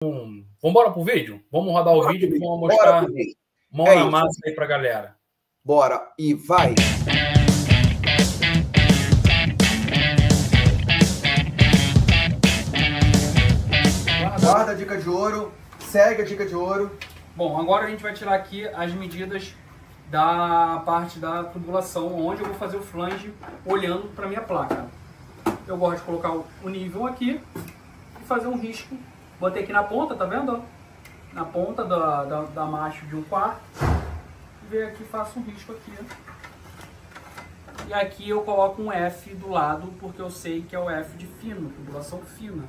Vamos embora pro vídeo? Vamos rodar o vídeo e vamos mostrar mão na massa aí pra galera. Bora, e vai! Guarda a dica de ouro, segue a dica de ouro. Bom, agora a gente vai tirar aqui as medidas da parte da tubulação, onde eu vou fazer o flange olhando para minha placa. Eu gosto de colocar o nível aqui e fazer um risco. Botei aqui na ponta, tá vendo? Na ponta da macho de 1/4. Vem aqui, faço um risco aqui. E aqui eu coloco um F do lado, porque eu sei que é o F de fino, tubulação fina.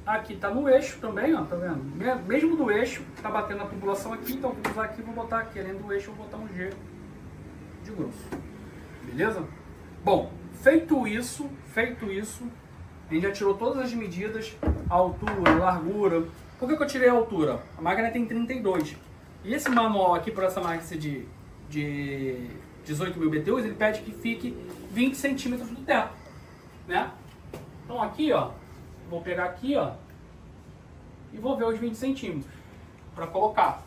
Aqui tá no eixo também, ó, tá vendo? Mesmo do eixo, tá batendo a tubulação aqui, então vou usar aqui, vou botar aqui, além do eixo, eu vou botar um G de grosso. Beleza? Bom, feito isso, a gente já tirou todas as medidas, a altura, a largura. Por que eu tirei a altura? A máquina tem 32. E esse manual aqui, para essa máquina de 18.000 BTUs, ele pede que fique 20 centímetros do teto, né? Então aqui, ó, vou pegar aqui, ó, e vou ver os 20 centímetros para colocar,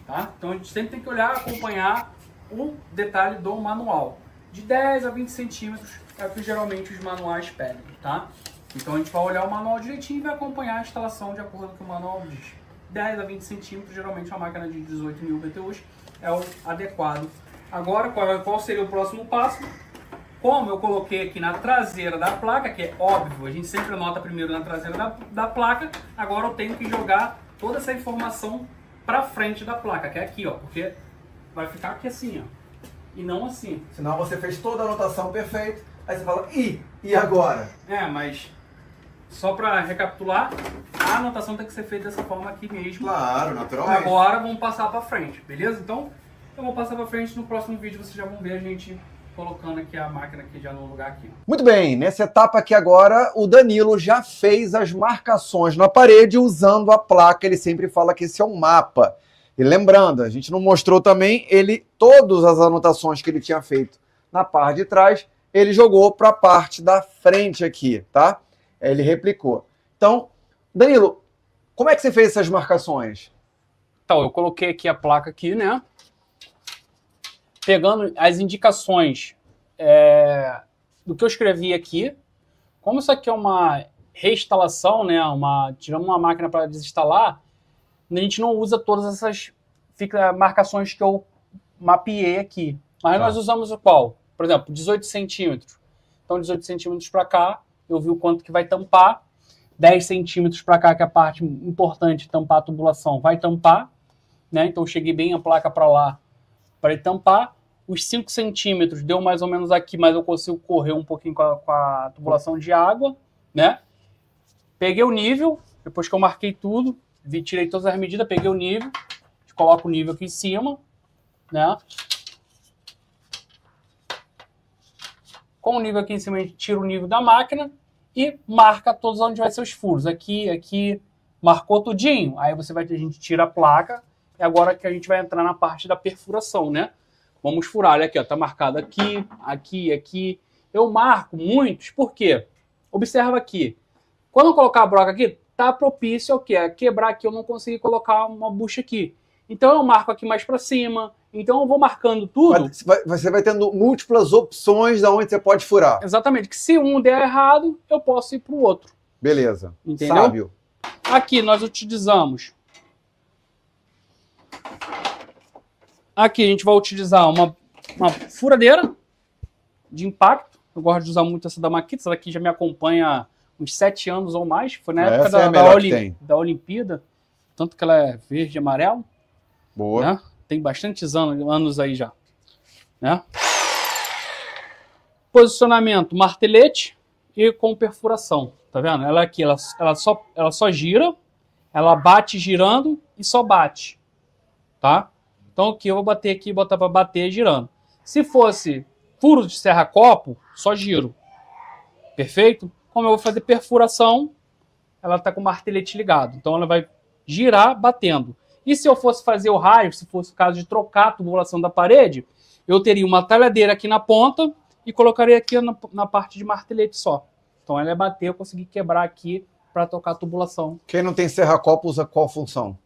tá? Então a gente sempre tem que olhar, acompanhar o detalhe do manual. De 10 a 20 centímetros é o que geralmente os manuais pedem, tá? Então a gente vai olhar o manual direitinho e vai acompanhar a instalação de acordo com o que o manual diz. 10 a 20 centímetros, geralmente a máquina de 18.000 BTUs é o adequado. Agora, qual seria o próximo passo? Como eu coloquei aqui na traseira da placa, que é óbvio, a gente sempre anota primeiro na traseira da placa, agora eu tenho que jogar toda essa informação para frente da placa, que é aqui, ó, porque vai ficar aqui assim, ó, e não assim. Senão você fez toda a anotação perfeita, aí você fala, e agora? Mas só para recapitular, a anotação tem que ser feita dessa forma aqui mesmo. Claro, naturalmente. Agora vamos passar para frente, beleza? Então eu vou passar para frente, no próximo vídeo vocês já vão ver a gente colocando aqui a máquina aqui já no lugar aqui. Muito bem, nessa etapa aqui agora, o Danilo já fez as marcações na parede usando a placa. Ele sempre fala que esse é um mapa. E lembrando, a gente não mostrou também, todas as anotações que ele tinha feito na parte de trás, ele jogou para a parte da frente aqui, tá? Ele replicou. Então, Danilo, como é que você fez essas marcações? Então, eu coloquei aqui a placa aqui, né? Pegando as indicações do que eu escrevi aqui. Como isso aqui é uma reinstalação, né? Tiramos uma máquina para desinstalar, a gente não usa todas essas marcações que eu mapeei aqui. Mas nós usamos o qual? Por exemplo, 18 centímetros. Então, 18 centímetros para cá, eu vi o quanto que vai tampar. 10 centímetros para cá, que é a parte importante, tampar a tubulação, vai tampar, né? Então, eu cheguei bem a placa para lá para ele tampar. Os 5 centímetros deu mais ou menos aqui, mas eu consigo correr um pouquinho com a tubulação de água, né? Peguei o nível, depois que eu marquei tudo, tirei todas as medidas, peguei o nível, coloco o nível aqui em cima, né? Com o nível aqui em cima, a gente tira o nível da máquina e marca todos onde vai ser os furos. Aqui, marcou tudinho. Aí a gente tira a placa e agora que a gente vai entrar na parte da perfuração, né? Vamos furar, olha aqui, ó, tá marcado aqui, aqui, aqui. Eu marco muitos, por quê? Observa aqui. Quando eu colocar a broca aqui, tá propício ao quê? A quebrar aqui, eu não consegui colocar uma bucha aqui. Então eu marco aqui mais para cima. Então eu vou marcando tudo. Você vai tendo múltiplas opções de onde você pode furar. Exatamente. Que se um der errado, eu posso ir para o outro. Beleza. Entendeu? Sábio. Aqui nós utilizamos. Aqui a gente vai utilizar uma furadeira de impacto. Eu gosto de usar muito essa da Makita. Essa daqui já me acompanha há uns 7 anos ou mais. Foi na época da Olimpíada. Tanto que ela é verde e amarelo. Boa. Né? Tem bastantes anos aí já. Né? Posicionamento, martelete e com perfuração. Tá vendo? Ela aqui, ela só gira. Ela bate girando e só bate. Tá? Então aqui eu vou bater aqui e botar para bater girando. Se fosse furo de serra-copo, só giro. Perfeito? Como eu vou fazer perfuração, ela está com o martelete ligado. Então ela vai girar batendo. E se eu fosse fazer o raio, se fosse o caso de trocar a tubulação da parede, eu teria uma talhadeira aqui na ponta e colocaria aqui na parte de martelete só. Então ela ia bater, eu consegui quebrar aqui para tocar a tubulação. Quem não tem serra-copo usa qual função?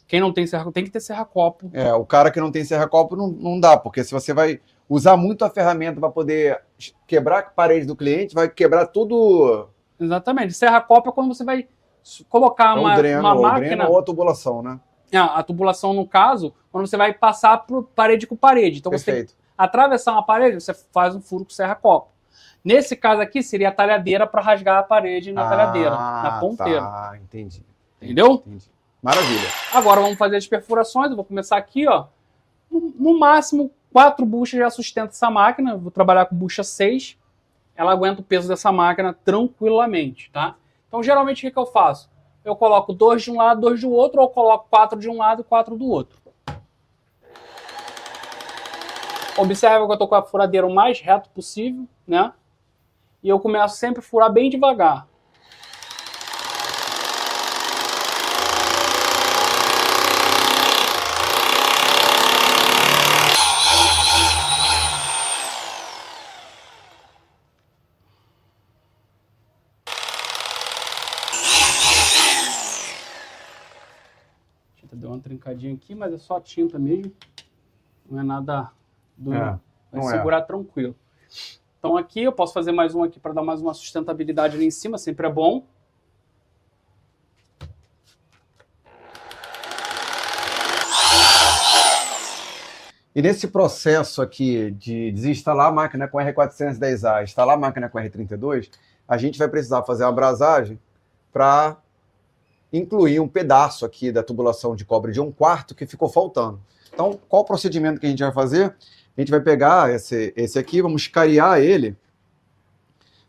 Quem não tem serra, tem que ter serra-copo. O cara que não tem serra-copo não dá, porque se você vai usar muito a ferramenta para poder quebrar a parede do cliente, vai quebrar tudo. Exatamente. Serra-copo é quando você vai colocar uma máquina... dreno ou a tubulação, né? A tubulação, no caso, quando você vai passar por parede com parede. Então, Perfeito. você atravessar uma parede, você faz um furo com serra-copo. Nesse caso aqui, seria a talhadeira para rasgar a parede na talhadeira, na ponteira. Ah, entendi. Entendeu? Entendi. Maravilha. Agora vamos fazer as perfurações. Eu vou começar aqui, ó. No máximo, 4 buchas já sustenta essa máquina. Eu vou trabalhar com bucha 6. Ela aguenta o peso dessa máquina tranquilamente, tá? Então, geralmente, o que eu faço? Eu coloco 2 de um lado, 2 do outro, ou eu coloco 4 de um lado e 4 do outro. Observa que eu estou com a furadeira o mais reto possível, né? E eu começo sempre a furar bem devagar. Deu uma trincadinha aqui, mas é só tinta mesmo. Não é nada do... Vai segurar tranquilo. Então aqui eu posso fazer mais um aqui para dar mais uma sustentabilidade ali em cima, sempre é bom. E nesse processo aqui de desinstalar a máquina com R410A, instalar a máquina com R32, a gente vai precisar fazer uma abrasagem para incluir um pedaço aqui da tubulação de cobre de 1/4 que ficou faltando. Então, qual o procedimento que a gente vai fazer? A gente vai pegar esse aqui, vamos escariar ele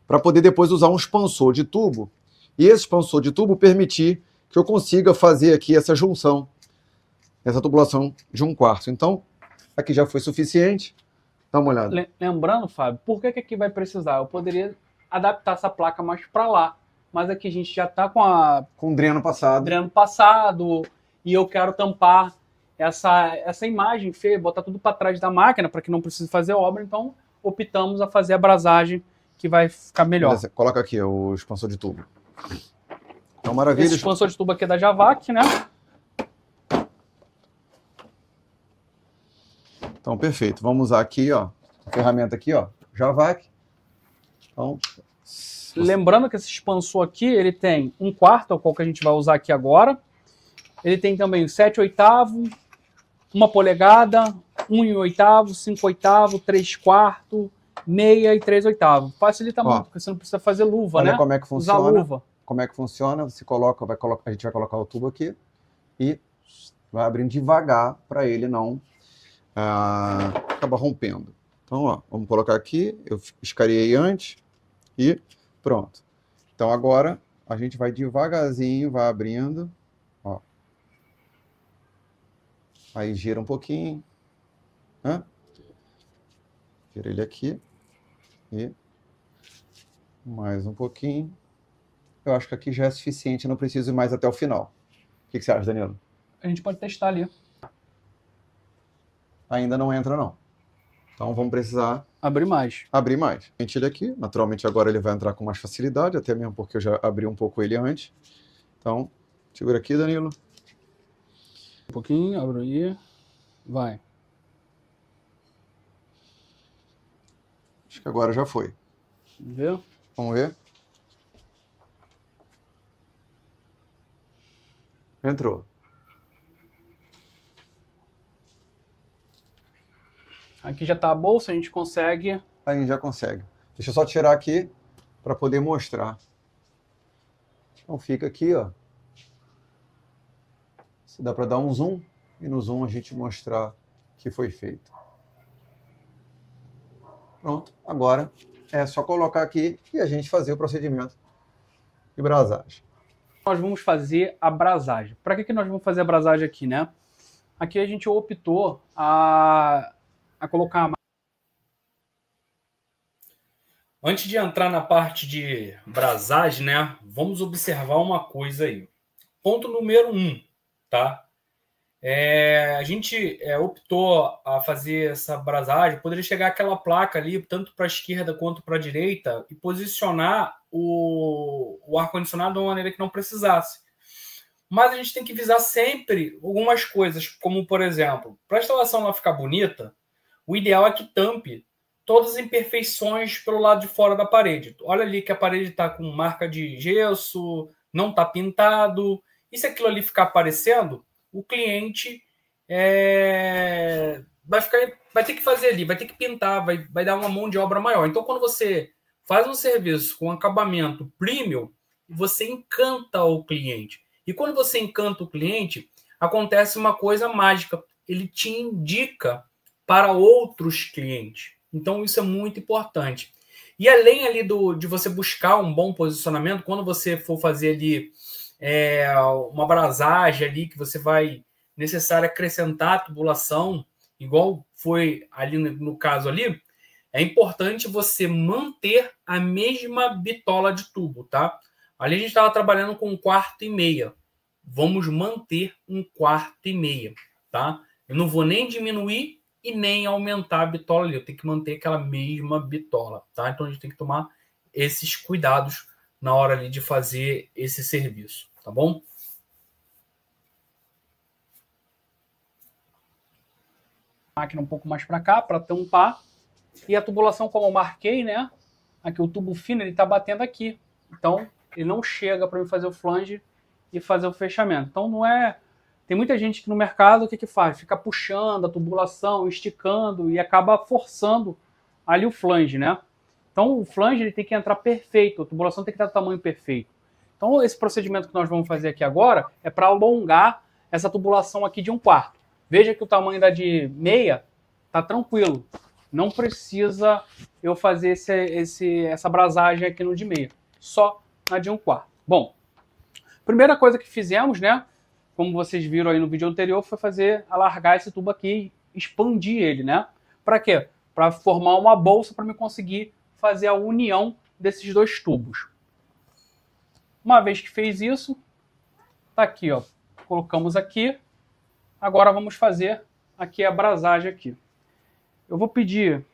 para poder depois usar um expansor de tubo. E esse expansor de tubo permitir que eu consiga fazer aqui essa junção, essa tubulação de 1/4. Então, aqui já foi suficiente. Dá uma olhada. Lembrando, Fábio, por que aqui vai precisar? Eu poderia adaptar essa placa mais para lá. Mas aqui a gente já está com o dreno passado. E eu quero tampar essa imagem feia, botar tudo para trás da máquina para que não precise fazer obra. Então, optamos a fazer a abrasagem, que vai ficar melhor. Beleza. Coloca aqui o expansor de tubo. Então, maravilha. Esse expansor de tubo aqui é da Javac, né? Então, perfeito. Vamos usar aqui, ó, a ferramenta aqui, ó, Javac. Então, lembrando que esse expansor aqui, ele tem 1/4, é o qual que a gente vai usar aqui agora. Ele tem também 7/8, 1 polegada, 1/8, 5/8, 3/4, meia e 3/8. Facilita muito, porque você não precisa fazer luva, olha, né? Como é que funciona. Usar luva. Como é que funciona? Você coloca, a gente vai colocar o tubo aqui e vai abrindo devagar para ele não acabar rompendo. Então, ó, vamos colocar aqui. Eu escariei antes e pronto. Então agora a gente vai devagarzinho, vai abrindo. Ó. Aí gira um pouquinho. Né? Gira ele aqui. E mais um pouquinho. Eu acho que aqui já é suficiente, não preciso ir mais até o final. O que você acha, Danilo? A gente pode testar ali. Ainda não entra, não. Então vamos precisar abrir mais. Abrir mais. Ele aqui, naturalmente agora ele vai entrar com mais facilidade, até mesmo porque eu já abri um pouco ele antes. Então, segura aqui, Danilo. Um pouquinho, abro aí. Vai. Acho que agora já foi. Vamos ver? Vamos ver. Entrou. Aqui já está a bolsa, a gente consegue... A gente já consegue. Deixa eu só tirar aqui para poder mostrar. Então fica aqui, ó. Se dá para dar um zoom e no zoom a gente mostrar que foi feito. Pronto. Agora é só colocar aqui e a gente fazer o procedimento de brasagem. Nós vamos fazer a brasagem. Para que nós vamos fazer a brasagem aqui, né? Aqui a gente optou a colocar a... Antes de entrar na parte de brasagem, né? Vamos observar uma coisa aí. Ponto número 1, tá? A gente optou a fazer essa brasagem, poderia chegar aquela placa ali, tanto para a esquerda quanto para a direita, e posicionar o ar-condicionado de uma maneira que não precisasse. Mas a gente tem que visar sempre algumas coisas, como, por exemplo, para a instalação não ficar bonita, o ideal é que tampe todas as imperfeições pelo lado de fora da parede. Olha ali que a parede está com marca de gesso, não está pintado. E se aquilo ali ficar aparecendo, o cliente vai ter que fazer ali, vai ter que pintar, vai dar uma mão de obra maior. Então, quando você faz um serviço com acabamento premium, você encanta o cliente. E quando você encanta o cliente, acontece uma coisa mágica. Ele te indica para outros clientes. Então, isso é muito importante. E além ali de você buscar um bom posicionamento, quando você for fazer ali uma brasagem ali que você vai necessário acrescentar a tubulação, igual foi ali no caso ali, é importante você manter a mesma bitola de tubo, tá? Ali a gente estava trabalhando com 1,4 quarto e meia. Vamos manter 1,4 quarto e meia, tá? Eu não vou nem diminuir e nem aumentar a bitola ali. Eu tenho que manter aquela mesma bitola, tá? Então a gente tem que tomar esses cuidados na hora ali de fazer esse serviço, tá bom? Máquina um pouco mais para cá, para tampar. E a tubulação, como eu marquei, né? Aqui o tubo fino, ele tá batendo aqui. Então, ele não chega para eu fazer o flange e fazer o fechamento. Então, não é... Tem muita gente que no mercado, o que faz? Fica puxando a tubulação, esticando e acaba forçando ali o flange, né? Então, o flange ele tem que entrar perfeito, a tubulação tem que estar do tamanho perfeito. Então, esse procedimento que nós vamos fazer aqui agora é para alongar essa tubulação aqui de 1 quarto. Veja que o tamanho da de meia tá tranquilo. Não precisa eu fazer essa brasagem aqui no de meia. Só na de 1 quarto. Bom, primeira coisa que fizemos, né? Como vocês viram aí no vídeo anterior, foi alargar esse tubo aqui e expandir ele, né? Para quê? Para formar uma bolsa para me conseguir fazer a união desses dois tubos. Uma vez que fez isso, tá aqui, ó. Colocamos aqui. Agora vamos fazer aqui a brasagem aqui. Eu vou pedir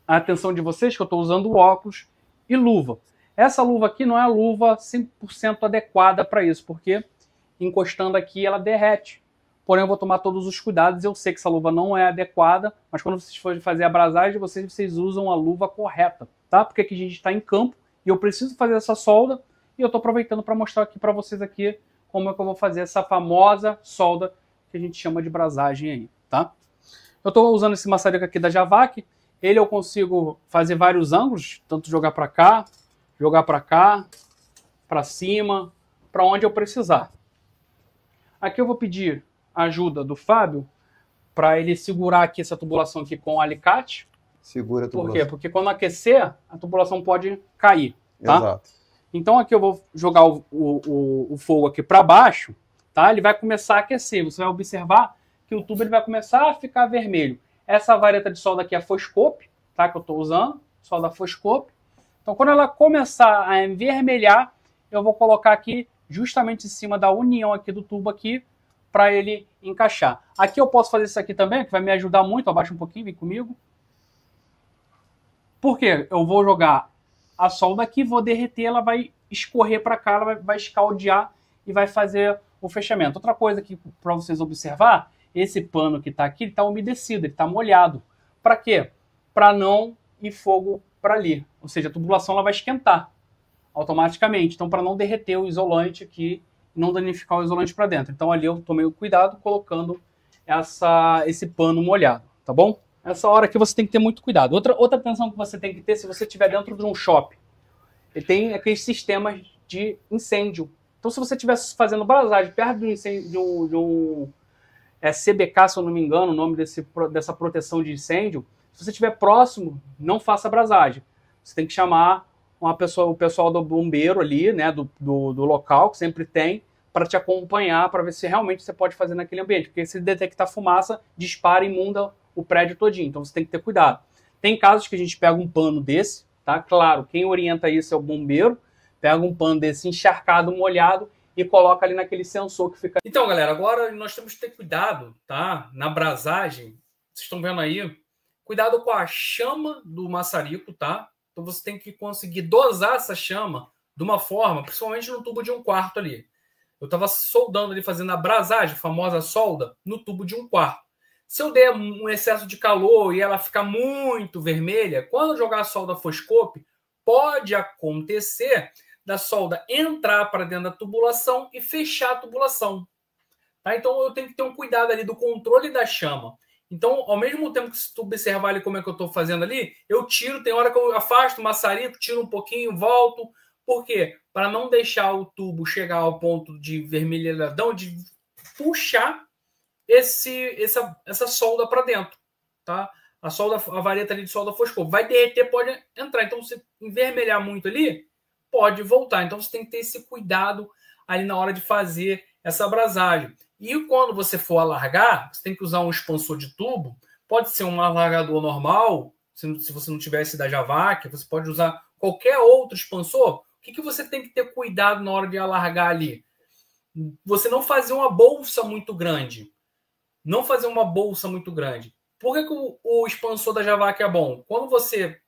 a atenção de vocês que eu estou usando óculos e luva. Essa luva aqui não é a luva 100% adequada para isso, porque encostando aqui ela derrete. Porém, eu vou tomar todos os cuidados. Eu sei que essa luva não é adequada, mas quando vocês forem fazer a brasagem, vocês usam a luva correta, tá? Porque aqui a gente está em campo e eu preciso fazer essa solda e eu estou aproveitando para mostrar aqui para vocês aqui como é que eu vou fazer essa famosa solda que a gente chama de brasagem aí, tá? Eu estou usando esse maçarico aqui da Javac. Ele eu consigo fazer vários ângulos, tanto jogar para cá, para cima, para onde eu precisar. Aqui eu vou pedir a ajuda do Fábio para ele segurar aqui essa tubulação aqui com o alicate. Segura a tubulação. Por quê? Porque quando aquecer, a tubulação pode cair, tá? Exato. Então aqui eu vou jogar o fogo aqui para baixo, tá? Ele vai começar a aquecer. Você vai observar que o tubo ele vai começar a ficar vermelho. Essa vareta de solda aqui é a Foscope, tá? Que eu estou usando, solda Foscope. Então quando ela começar a envermelhar, eu vou colocar aqui justamente em cima da união aqui do tubo aqui para ele encaixar. Aqui eu posso fazer isso aqui também, que vai me ajudar muito. Abaixa um pouquinho, vem comigo. Por quê? Eu vou jogar a solda aqui, vou derreter, ela vai escorrer para cá, ela vai escaldear e vai fazer o fechamento. Outra coisa aqui para vocês observar, esse pano que está aqui, ele está umedecido, ele está molhado. Para quê? Para não ir fogo para ali. Ou seja, a tubulação ela vai esquentar automaticamente. Então, para não derreter o isolante aqui, não danificar o isolante para dentro. Então, ali eu tomei o cuidado colocando esse pano molhado, tá bom? Essa hora aqui você tem que ter muito cuidado. Outra atenção que você tem que ter se você estiver dentro de um shopping. Ele tem aqueles sistemas de incêndio. Então, se você estiver fazendo brasagem perto de um CBK, se eu não me engano, o nome dessa proteção de incêndio, se você estiver próximo, não faça brasagem. Você tem que chamar o pessoal do bombeiro ali, né, do local, que sempre tem, para te acompanhar, para ver se realmente você pode fazer naquele ambiente. Porque se detectar fumaça, dispara e imunda o prédio todinho. Então você tem que ter cuidado. Tem casos que a gente pega um pano desse, tá? Claro, quem orienta isso é o bombeiro. Pega um pano desse encharcado, molhado e coloca ali naquele sensor que fica... Então, galera, agora nós temos que ter cuidado, tá? Na brasagem, vocês estão vendo aí, cuidado com a chama do maçarico, tá? Então você tem que conseguir dosar essa chama de uma forma, principalmente no tubo de 1/4 ali. Eu estava soldando ali, fazendo a brasagem, a famosa solda, no tubo de 1/4. Se eu der um excesso de calor e ela ficar muito vermelha, quando eu jogar a solda foscope, pode acontecer da solda entrar para dentro da tubulação e fechar a tubulação. Tá? Então eu tenho que ter um cuidado ali do controle da chama. Então, ao mesmo tempo que se tu observar ali como é que eu estou fazendo ali, eu tiro, tem hora que eu afasto o maçarico, tiro um pouquinho, volto. Por quê? Para não deixar o tubo chegar ao ponto de vermelhidão, de puxar essa solda para dentro. Tá? A vareta ali de solda foscope vai derreter, pode entrar. Então, se envermelhar muito ali, pode voltar. Então, você tem que ter esse cuidado ali na hora de fazer essa abrasagem. E quando você for alargar, você tem que usar um expansor de tubo. Pode ser um alargador normal, se você não tivesse da Javac, você pode usar qualquer outro expansor. O que você tem que ter cuidado na hora de alargar ali? Você não fazer uma bolsa muito grande. Não fazer uma bolsa muito grande. Por que o expansor da Javac é bom? Quando você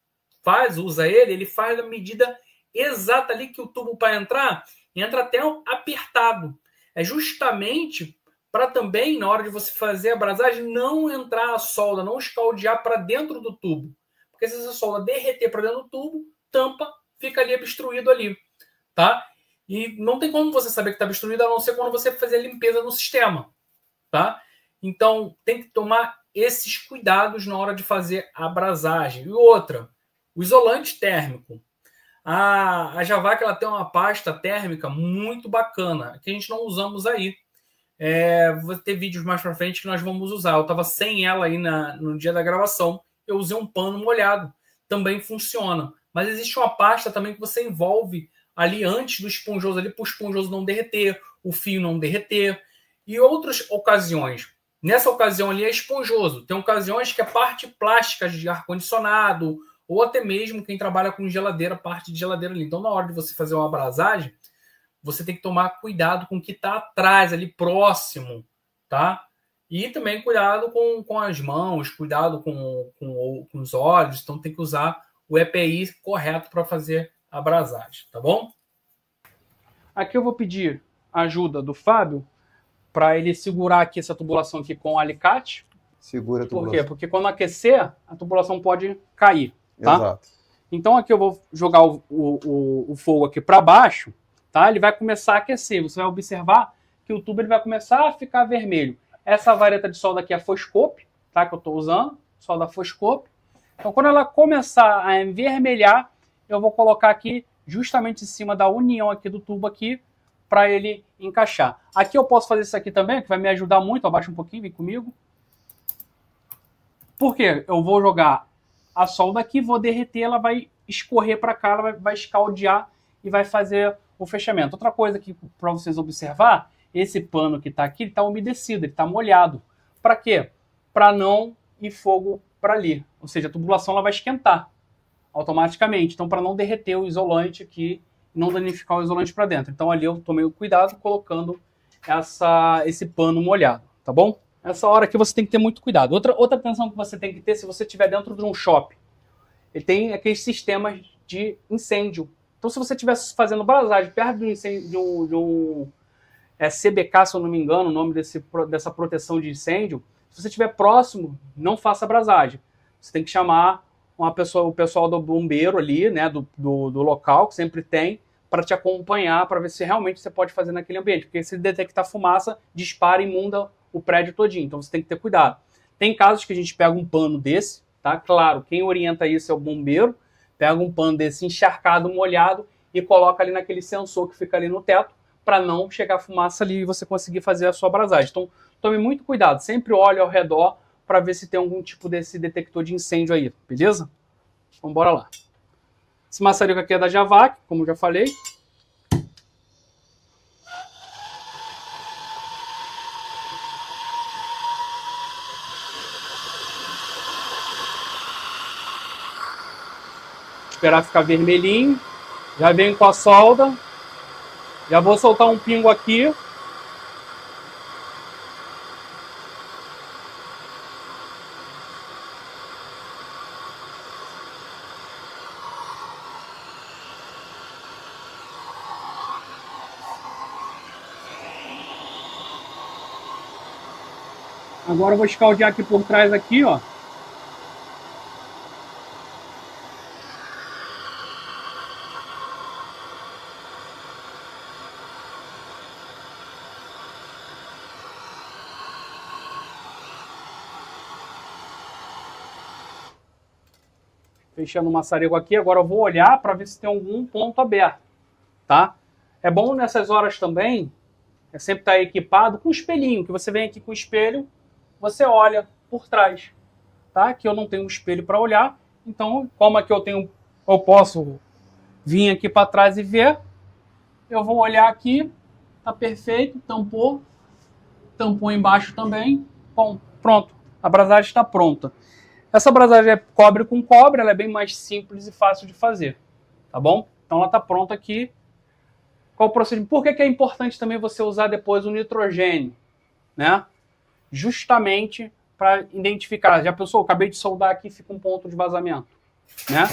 usa ele faz a medida exata ali que o tubo para entrar, entra até apertado. É justamente para também, na hora de você fazer a brasagem, não entrar a solda, não escaldear para dentro do tubo. Porque se essa solda derreter para dentro do tubo, tampa, fica ali obstruído ali. Tá? E não tem como você saber que está obstruído, a não ser quando você fazer a limpeza no sistema. Tá? Então, tem que tomar esses cuidados na hora de fazer a brasagem. E outra, o isolante térmico. A Javac ela tem uma pasta térmica muito bacana, que a gente não usamos aí. Vou ter vídeos mais para frente que nós vamos usar. Eu estava sem ela aí no dia da gravação. Eu usei um pano molhado. Também funciona. Mas existe uma pasta também que você envolve ali antes do esponjoso, ali para o esponjoso não derreter, o fio não derreter. E outras ocasiões. Nessa ocasião ali é esponjoso. Tem ocasiões que é parte plástica de ar-condicionado, ou até mesmo quem trabalha com geladeira, parte de geladeira ali. Então, na hora de você fazer uma abrasagem, você tem que tomar cuidado com o que está atrás, ali próximo, tá? E também cuidado com as mãos, cuidado com os olhos. Então, tem que usar o EPI correto para fazer a abrasagem, tá bom? Aqui eu vou pedir a ajuda do Fábio para ele segurar aqui essa tubulação aqui com o alicate. Segura a tubulação. Por quê? Porque quando aquecer, a tubulação pode cair. Tá? Exato. Então aqui eu vou jogar o fogo aqui para baixo, tá? Ele vai começar a aquecer. Você vai observar que o tubo ele vai começar a ficar vermelho. Essa vareta de solda aqui é a foscope, tá? Que eu estou usando, solda foscope. Então quando ela começar a envermelhar, eu vou colocar aqui justamente em cima da união aqui do tubo aqui para ele encaixar. Aqui eu posso fazer isso aqui também, que vai me ajudar muito. Abaixa um pouquinho, vem comigo. Por quê? Eu vou jogar a solda aqui, vou derreter, ela vai escorrer para cá, ela vai escaldear e vai fazer o fechamento. Outra coisa aqui para vocês observar, esse pano que está aqui, ele está umedecido, ele está molhado. Para quê? Para não ir fogo para ali. Ou seja, a tubulação ela vai esquentar automaticamente. Então, para não derreter o isolante aqui, não danificar o isolante para dentro. Então, ali eu tomei o cuidado colocando esse pano molhado, tá bom? Essa hora aqui você tem que ter muito cuidado. Outra atenção que você tem que ter se você estiver dentro de um shopping. Ele tem aqueles sistemas de incêndio. Então, se você estiver fazendo brasagem perto de um incêndio, de um CBK, se eu não me engano, o nome dessa proteção de incêndio, se você estiver próximo, não faça brasagem. Você tem que chamar o pessoal do bombeiro ali, né, do local, que sempre tem, para te acompanhar, para ver se realmente você pode fazer naquele ambiente. Porque se detectar fumaça, dispara e imunda o prédio todinho. Então você tem que ter cuidado. Tem casos que a gente pega um pano desse, tá? Claro, quem orienta isso é o bombeiro. Pega um pano desse encharcado, molhado e coloca ali naquele sensor que fica ali no teto para não chegar fumaça ali e você conseguir fazer a sua abrasagem. Então tome muito cuidado. Sempre olhe ao redor para ver se tem algum tipo desse detector de incêndio aí. Beleza? Então bora lá. Esse maçarico aqui é da Javac, como eu já falei. Esperar ficar vermelhinho. Já venho com a solda. Já vou soltar um pingo aqui. Agora eu vou escaldear aqui por trás aqui, ó. Fechando o maçarico aqui, agora eu vou olhar para ver se tem algum ponto aberto, tá? É bom nessas horas também, sempre estar equipado com um espelhinho, que você vem aqui com o espelho, você olha por trás, tá? Que eu não tenho um espelho para olhar, então como aqui eu posso vir aqui para trás e ver, eu vou olhar aqui, tá perfeito, tampou embaixo também, bom, pronto, a abrasagem está pronta. Essa abrasagem é cobre com cobre, ela é bem mais simples e fácil de fazer, tá bom? Então ela está pronta aqui. Qual o procedimento? Por que é importante também você usar depois o nitrogênio, né? Justamente para identificar. Já pensou? Eu acabei de soldar aqui e fica um ponto de vazamento, né?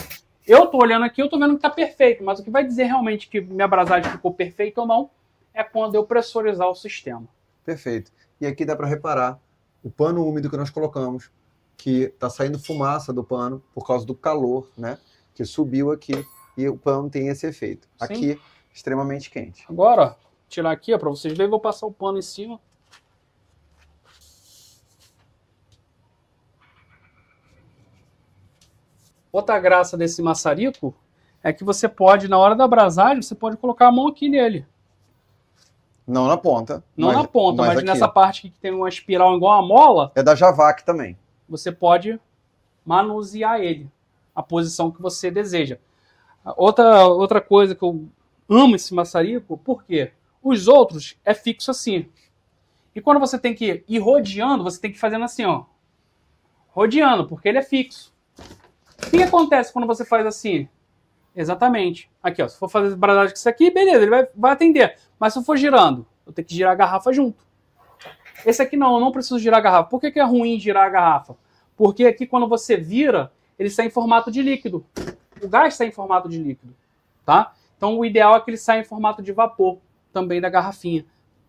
Eu estou olhando aqui, eu estou vendo que está perfeito, mas o que vai dizer realmente que minha abrasagem ficou perfeita ou não é quando eu pressurizar o sistema. Perfeito. E aqui dá para reparar o pano úmido que nós colocamos, que está saindo fumaça do pano por causa do calor, né? Que subiu aqui e o pano tem esse efeito. Sim. Aqui, extremamente quente. Agora, ó, tirar aqui para vocês verem, vou passar o pano em cima. Outra graça desse maçarico é que você pode, na hora da abrasagem, você pode colocar a mão aqui nele. Não na ponta. Não na ponta, mas aqui. nessa parte que tem uma espiral igual uma mola. É da Javac também. Você pode manusear ele, a posição que você deseja. Outra coisa que eu amo esse maçarico, por quê? Os outros é fixo assim. E quando você tem que ir rodeando, você tem que ir fazendo assim, ó. Rodeando, porque ele é fixo. O que acontece quando você faz assim? Exatamente. Aqui, ó. Se for fazer abrasagem com isso aqui, beleza, ele vai atender. Mas se eu for girando, eu tenho que girar a garrafa junto. Esse aqui não, eu não preciso girar a garrafa. Por que é ruim girar a garrafa? Porque aqui quando você vira, ele sai em formato de líquido. O gás sai em formato de líquido, tá? Então o ideal é que ele saia em formato de vapor também da garrafinha.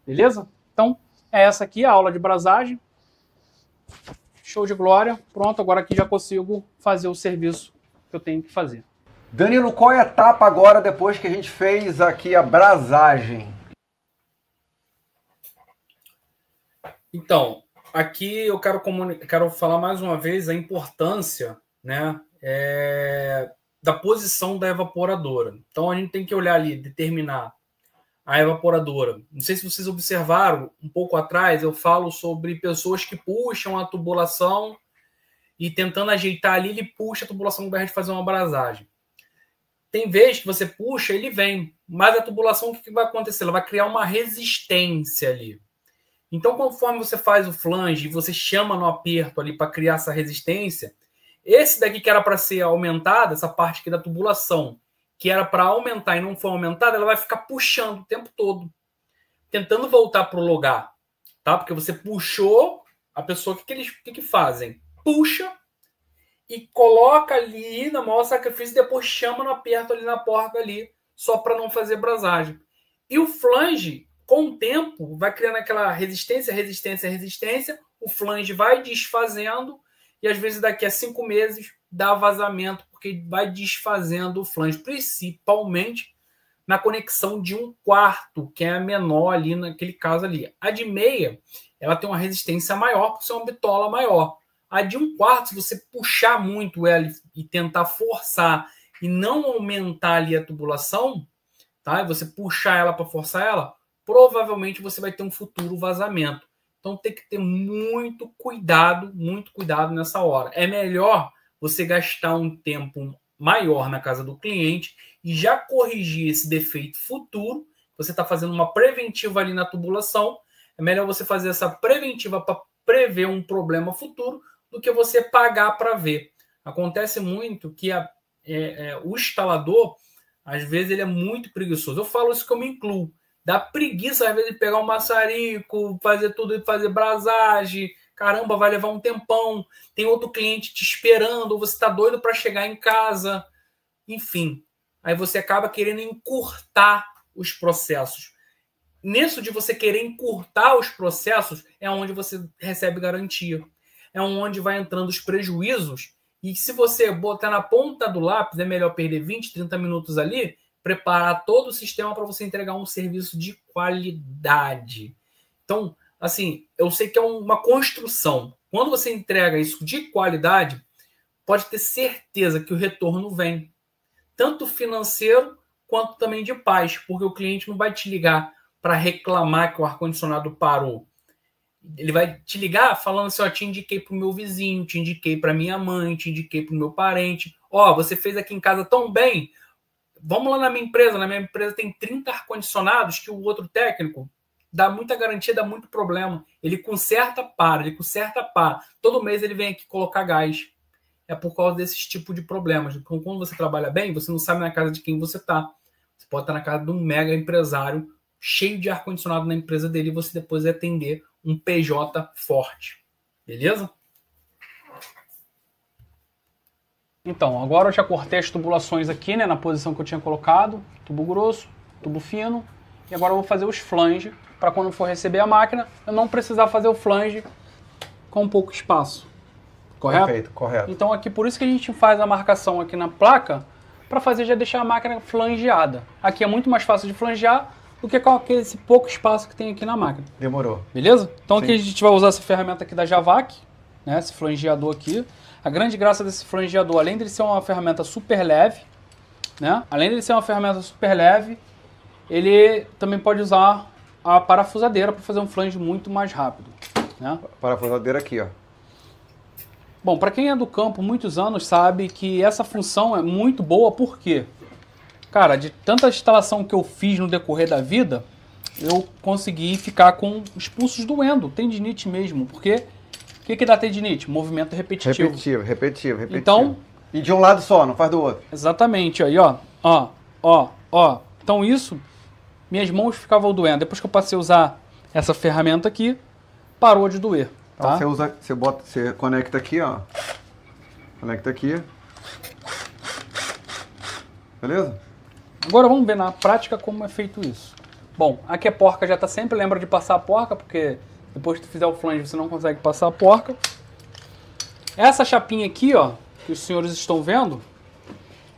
Beleza? Então é essa aqui a aula de brasagem. Show de glória. Pronto, agora aqui já consigo fazer o serviço que eu tenho que fazer. Danilo, qual é a etapa agora depois que a gente fez aqui a brasagem? Então, aqui eu quero falar mais uma vez a importância, né, da posição da evaporadora. Então a gente tem que olhar ali, determinar a evaporadora. Não sei se vocês observaram, um pouco atrás eu falo sobre pessoas que puxam a tubulação e tentando ajeitar ali, ele puxa a tubulação ao invés de fazer uma abrasagem. Tem vezes que você puxa, ele vem, mas a tubulação, o que vai acontecer? Ela vai criar uma resistência ali. Então, conforme você faz o flange e você chama no aperto ali para criar essa resistência, esse daqui que era para ser aumentada, essa parte aqui da tubulação, que era para aumentar e não foi aumentada, ela vai ficar puxando o tempo todo, tentando voltar para o lugar, tá? Porque você puxou, a pessoa, o que fazem? Puxa e coloca ali na maior sacrifício e depois chama no aperto ali na porta ali, só para não fazer brasagem. E o flange, com o tempo, vai criando aquela resistência, o flange vai desfazendo e às vezes daqui a 5 meses dá vazamento, porque vai desfazendo o flange, principalmente na conexão de 1/4, que é a menor ali naquele caso ali. A de meia, ela tem uma resistência maior por ser uma bitola maior. A de 1/4, se você puxar muito ela e tentar forçar e não aumentar ali a tubulação, tá? E você puxar ela para forçar ela, provavelmente você vai ter um futuro vazamento. Então tem que ter muito cuidado nessa hora. É melhor você gastar um tempo maior na casa do cliente e já corrigir esse defeito futuro. Você está fazendo uma preventiva ali na tubulação. É melhor você fazer essa preventiva para prever um problema futuro do que você pagar para ver. Acontece muito que o instalador, às vezes, ele é muito preguiçoso. Eu falo isso que eu me incluo. Dá preguiça, às vezes, de pegar um maçarico, fazer tudo, fazer brasagem. Caramba, vai levar um tempão. Tem outro cliente te esperando, ou você está doido para chegar em casa. Enfim, aí você acaba querendo encurtar os processos. Nisso de você querer encurtar os processos é onde você recebe garantia. É onde vai entrando os prejuízos. E se você botar na ponta do lápis, é melhor perder 20, 30 minutos ali, preparar todo o sistema para você entregar um serviço de qualidade. Então, assim, eu sei que é uma construção. Quando você entrega isso de qualidade, pode ter certeza que o retorno vem. Tanto financeiro, quanto também de paz. Porque o cliente não vai te ligar para reclamar que o ar-condicionado parou. Ele vai te ligar falando assim, ó, te indiquei para o meu vizinho, te indiquei para minha mãe, te indiquei para o meu parente. Ó, você fez aqui em casa tão bem, vamos lá na minha empresa. Na minha empresa tem 30 ar-condicionados que o outro técnico dá muita garantia, dá muito problema. Ele conserta, para. Ele conserta, para. Todo mês ele vem aqui colocar gás. É por causa desses tipos de problemas. Então, quando você trabalha bem, você não sabe na casa de quem você está. Você pode estar na casa de um mega empresário cheio de ar-condicionado na empresa dele e você depois vai atender um PJ forte. Beleza? Então, agora eu já cortei as tubulações aqui, né, na posição que eu tinha colocado. Tubo grosso, tubo fino. E agora eu vou fazer os flanges para quando for receber a máquina, eu não precisar fazer o flange com pouco espaço. Correto? Perfeito, correto. Então aqui, por isso que a gente faz a marcação aqui na placa, para fazer já deixar a máquina flangeada. Aqui é muito mais fácil de flangear do que com esse pouco espaço que tem aqui na máquina. Demorou. Beleza? Então Sim. aqui a gente vai usar essa ferramenta aqui da Javac, né, esse flangeador aqui. A grande graça desse flangeador, além de ser uma ferramenta super leve, né, ele também pode usar a parafusadeira para fazer um flange muito mais rápido. Né? Parafusadeira aqui, ó. Bom, para quem é do campo muitos anos sabe que essa função é muito boa, por quê? Cara, de tanta instalação que eu fiz no decorrer da vida, eu consegui ficar com os pulsos doendo, tendinite mesmo, porque o que dá tendinite? Movimento repetitivo. Repetitivo. Então, e de um lado só, não faz do outro. Exatamente, aí ó. Então isso, minhas mãos ficavam doendo. Depois que eu passei a usar essa ferramenta aqui, parou de doer. Então Tá? você conecta aqui, ó. Conecta aqui. Beleza? Agora vamos ver na prática como é feito isso. Bom, aqui a porca já tá sempre, lembra de passar a porca, porque depois que tu fizer o flange você não consegue passar a porca. Essa chapinha aqui, ó, que os senhores estão vendo,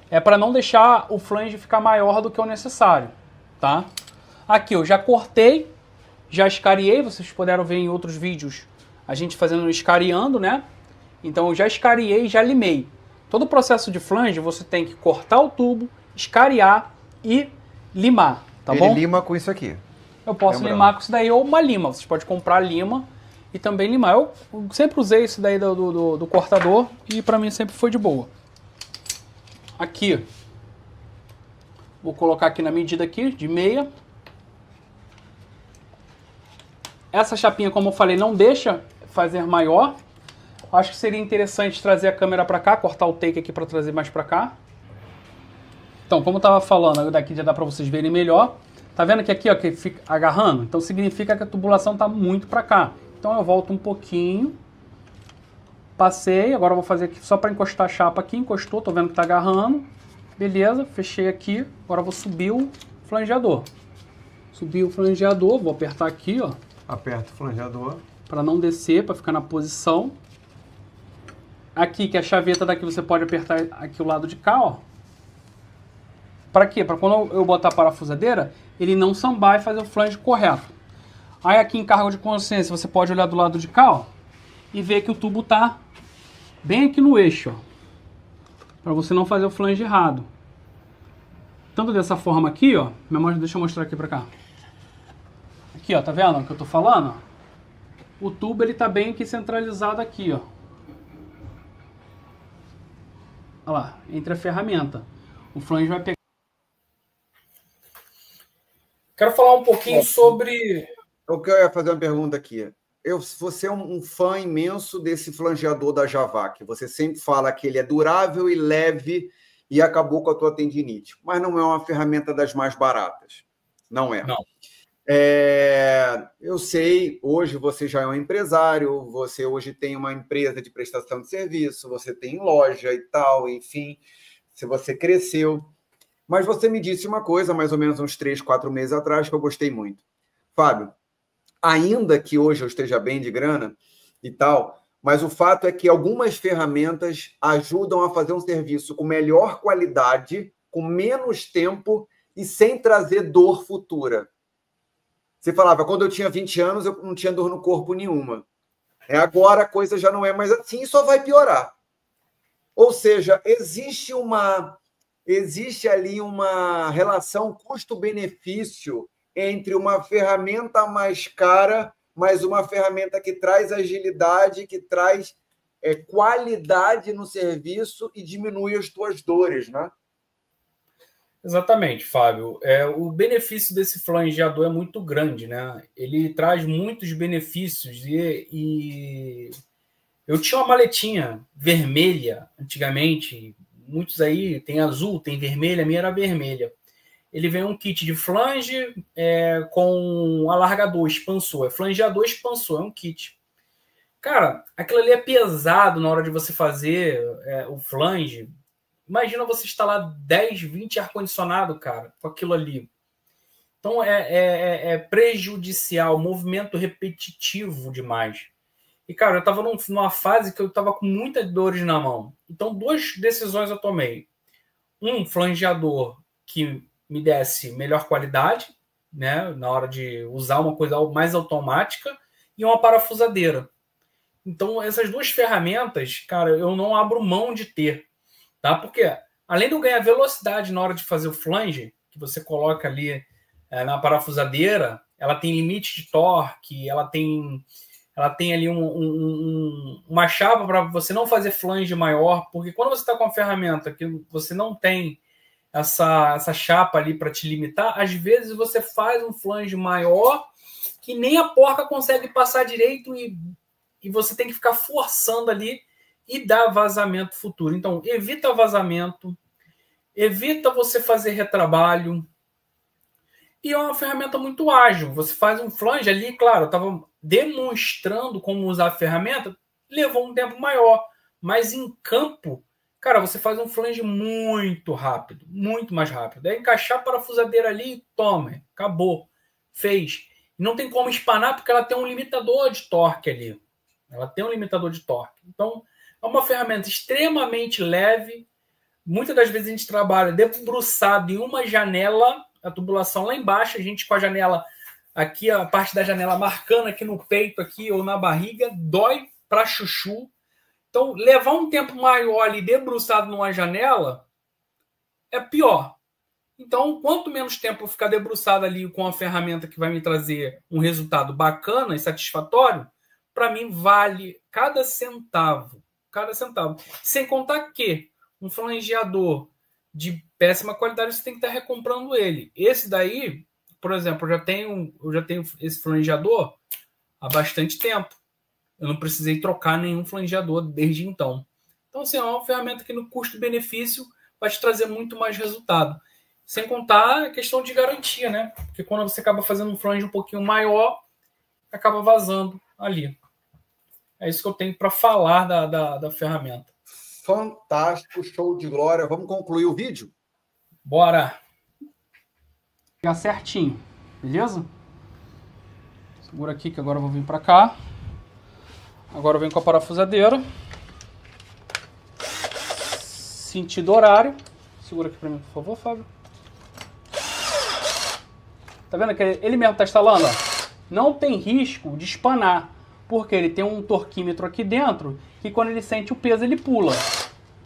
é para não deixar o flange ficar maior do que o necessário, tá? Aqui eu já cortei, já escariei, vocês puderam ver em outros vídeos a gente fazendo escariando, né? Então eu já escariei e já limei. Todo o processo de flange você tem que cortar o tubo, escariar e limar, tá bom? Ele lima com isso aqui. Eu posso limar com isso daí ou uma lima. Vocês podem comprar lima e também limar. Eu sempre usei isso daí do cortador e pra mim sempre foi de boa. Aqui. Vou colocar aqui na medida aqui, de meia. Essa chapinha, como eu falei, não deixa fazer maior. Acho que seria interessante trazer a câmera pra cá, cortar o take aqui pra trazer mais pra cá. Então, como eu tava falando, daqui já dá pra vocês verem melhor. Tá vendo que aqui, ó, que fica agarrando? Então significa que a tubulação tá muito pra cá. Então eu volto um pouquinho. Passei, agora eu vou fazer aqui só pra encostar a chapa aqui. Encostou, tô vendo que tá agarrando. Beleza, fechei aqui. Agora eu vou subir o flangeador. Subir o flangeador, vou apertar aqui, ó. Aperta o flangeador. Pra não descer, pra ficar na posição. Aqui, que a chaveta daqui, você pode apertar aqui o lado de cá, ó. Pra quê? Pra quando eu botar a parafusadeira, ele não sambar e fazer o flange correto. Aí aqui em cargo de consciência, você pode olhar do lado de cá, ó. E ver que o tubo tá bem aqui no eixo, ó. Pra você não fazer o flange errado. Tanto dessa forma aqui, ó. Deixa eu mostrar aqui pra cá. Aqui, ó, tá vendo o que eu tô falando? O tubo, ele tá bem aqui centralizado aqui, ó. Olha lá, entre a ferramenta. O flange vai pegar. Quero falar um pouquinho sobre... Eu quero fazer uma pergunta aqui. Você é um fã imenso desse flangeador da Javac. Você sempre fala que ele é durável e leve e acabou com a tua tendinite. Mas não é uma ferramenta das mais baratas. Não é. Não. Eu sei, hoje você já é um empresário, você hoje tem uma empresa de prestação de serviço, você tem loja e tal, enfim, se você cresceu. Mas você me disse uma coisa, mais ou menos uns 3, 4 meses atrás, que eu gostei muito. Fábio, ainda que hoje eu esteja bem de grana e tal, mas o fato é que algumas ferramentas ajudam a fazer um serviço com melhor qualidade, com menos tempo e sem trazer dor futura. Você falava, quando eu tinha 20 anos, eu não tinha dor no corpo nenhuma. Agora a coisa já não é mais assim e só vai piorar. Ou seja, existe ali uma relação custo-benefício entre uma ferramenta mais cara, mas uma ferramenta que traz agilidade, que traz qualidade no serviço e diminui as tuas dores, né? Exatamente, Fábio. O benefício desse flangeador é muito grande, né? Ele traz muitos benefícios e eu tinha uma maletinha vermelha antigamente, muitos aí tem azul, tem vermelha, a minha era vermelha. Ele vem um kit de flange com alargador, expansor. É flangeador, expansor, é um kit. Cara, aquilo ali é pesado na hora de você fazer o flange. Imagina você instalar 10, 20 ar-condicionado, cara, com aquilo ali. Então é prejudicial, movimento repetitivo demais. E, cara, eu tava numa fase que eu tava com muitas dores na mão. Então, 2 decisões eu tomei. Um flangeador que me desse melhor qualidade, né, na hora de usar uma coisa mais automática, e uma parafusadeira. Então, essas 2 ferramentas, cara, eu não abro mão de ter. Tá? Porque, além de eu ganhar velocidade na hora de fazer o flange, que você coloca ali na parafusadeira, ela tem limite de torque, ela tem ali uma chapa para você não fazer flange maior, porque quando você está com uma ferramenta que você não tem essa chapa ali para te limitar, às vezes você faz um flange maior que nem a porca consegue passar direito e você tem que ficar forçando ali e dar vazamento futuro. Então, evita vazamento, evita você fazer retrabalho. E é uma ferramenta muito ágil. Você faz um flange ali, claro, eu estava demonstrando como usar a ferramenta, levou um tempo maior. Mas em campo, cara, você faz um flange muito rápido, muito mais rápido. É encaixar a parafusadeira ali, toma, acabou, fez. Não tem como espanar porque ela tem um limitador de torque ali. Ela tem um limitador de torque. Então, é uma ferramenta extremamente leve. Muitas das vezes a gente trabalha debruçado em uma janela, a tubulação lá embaixo, a gente com a janela aqui, a parte da janela marcando aqui no peito aqui ou na barriga, dói pra chuchu. Então, levar um tempo maior ali debruçado numa janela é pior. Então, quanto menos tempo eu ficar debruçado ali com a ferramenta que vai me trazer um resultado bacana e satisfatório, para mim vale cada centavo. Cada centavo. Sem contar que um flangeador de péssima qualidade, você tem que estar recomprando ele. Esse daí, por exemplo, eu já tenho esse flangeador há bastante tempo. Eu não precisei trocar nenhum flangeador desde então. Então, assim, é uma ferramenta que no custo-benefício vai te trazer muito mais resultado. Sem contar a questão de garantia, né? Porque quando você acaba fazendo um flange um pouquinho maior, acaba vazando ali. É isso que eu tenho para falar da ferramenta. Fantástico, show de glória. Vamos concluir o vídeo? Bora! Pegar certinho, beleza? Segura aqui que agora eu vou vir para cá. Agora eu venho com a parafusadeira. Sentido horário. Segura aqui para mim, por favor, Fábio. Tá vendo que ele mesmo tá instalando? Ó. Não tem risco de espanar, porque ele tem um torquímetro aqui dentro que quando ele sente o peso ele pula.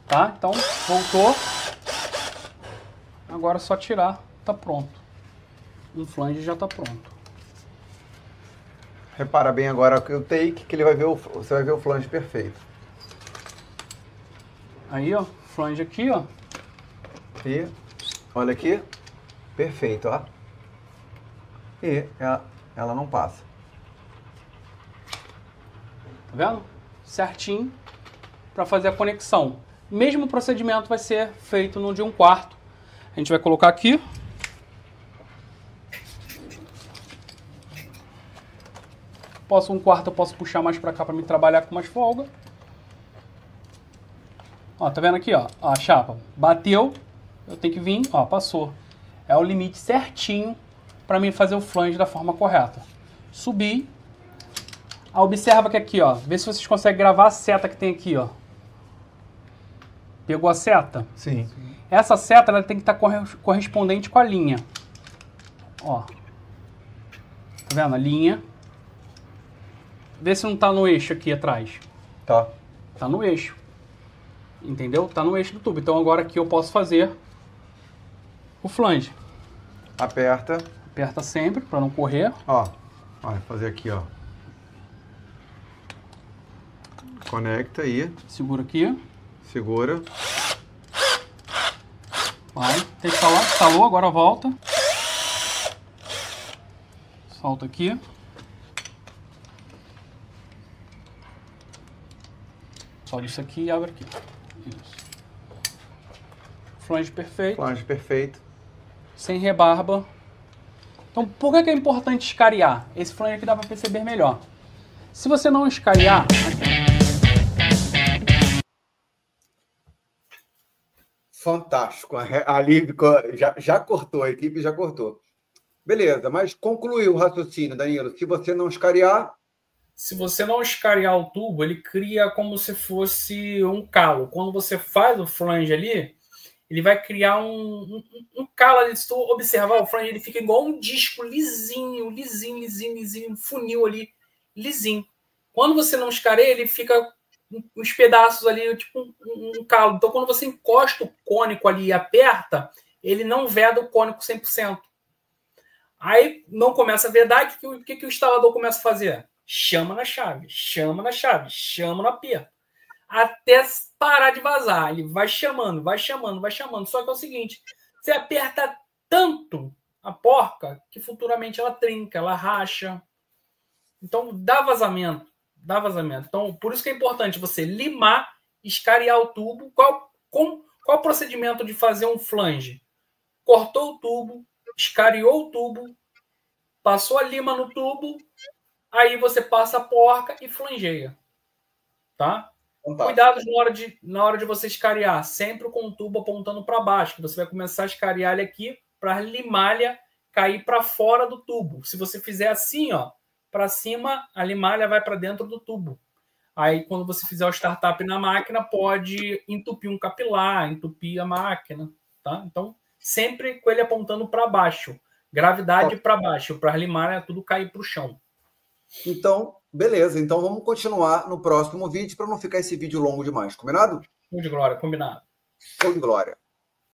Tá? Então, voltou. Agora é só tirar, tá pronto. Um flange já tá pronto. Repara bem agora que o take, que ele vai ver você vai ver o flange perfeito. Aí, ó, flange aqui, ó. E olha aqui, perfeito, ó. E ela não passa. Tá vendo? Certinho para fazer a conexão. Mesmo procedimento vai ser feito no de 1/4. A gente vai colocar aqui. Um quarto eu posso puxar mais pra cá pra me trabalhar com mais folga. Ó, tá vendo aqui, ó? Ó, a chapa bateu, eu tenho que vir, ó, passou. É o limite certinho pra mim fazer o flange da forma correta. Subi. Observa que aqui, ó, vê se vocês conseguem gravar a seta que tem aqui, ó. Pegou a seta? Sim. Essa seta ela tem que estar correspondente com a linha. Ó. Tá vendo? A linha. Vê se não tá no eixo aqui atrás. Tá. Tá no eixo. Entendeu? Tá no eixo do tubo. Então agora aqui eu posso fazer o flange. Aperta. Aperta sempre para não correr. Ó. Vai fazer aqui, ó. Conecta aí. Segura aqui. Segura. Vai. Tem que instalar. Instalou, agora volta. Solta aqui. Solta isso aqui e abre aqui. Isso. Flange perfeito. Flange perfeito. Sem rebarba. Então, por que é importante escariar? Esse flange aqui dá para perceber melhor. Se você não escariar... Fantástico. Ali já cortou, a equipe já cortou. Beleza, mas concluiu o raciocínio, Danilo. Se você não escariar... Se você não escariar o tubo, ele cria como se fosse um calo. Quando você faz o flange ali, ele vai criar um calo ali. Se tu observar o flange, ele fica igual um disco lisinho, um funil ali, lisinho. Quando você não escareia, ele fica uns pedaços ali, tipo um calo. Então, quando você encosta o cônico ali e aperta, ele não veda o cônico 100%. Aí não começa a vedar, o que o instalador começa a fazer? Chama na chave, chama no aperto. Até parar de vazar. Ele vai chamando. Só que é o seguinte, você aperta tanto a porca que futuramente ela trinca, ela racha. Então dá vazamento. Então, por isso que é importante você limar, escariar o tubo. Qual o procedimento de fazer um flange? Cortou o tubo, escariou o tubo, passou a lima no tubo, aí você passa a porca e flangeia. Tá? Cuidado na hora de você escariar, sempre com o tubo apontando para baixo, que você vai começar a escariar ele aqui para a limalha cair para fora do tubo. Se você fizer assim, ó, para cima, a limalha vai para dentro do tubo. Aí, quando você fizer o startup na máquina, pode entupir um capilar, entupir a máquina, tá? Então, sempre com ele apontando para baixo. Gravidade para baixo, para a limalha tudo cair para o chão. Então, beleza. Então, vamos continuar no próximo vídeo para não ficar esse vídeo longo demais. Combinado? Show de glória, combinado. Show de glória.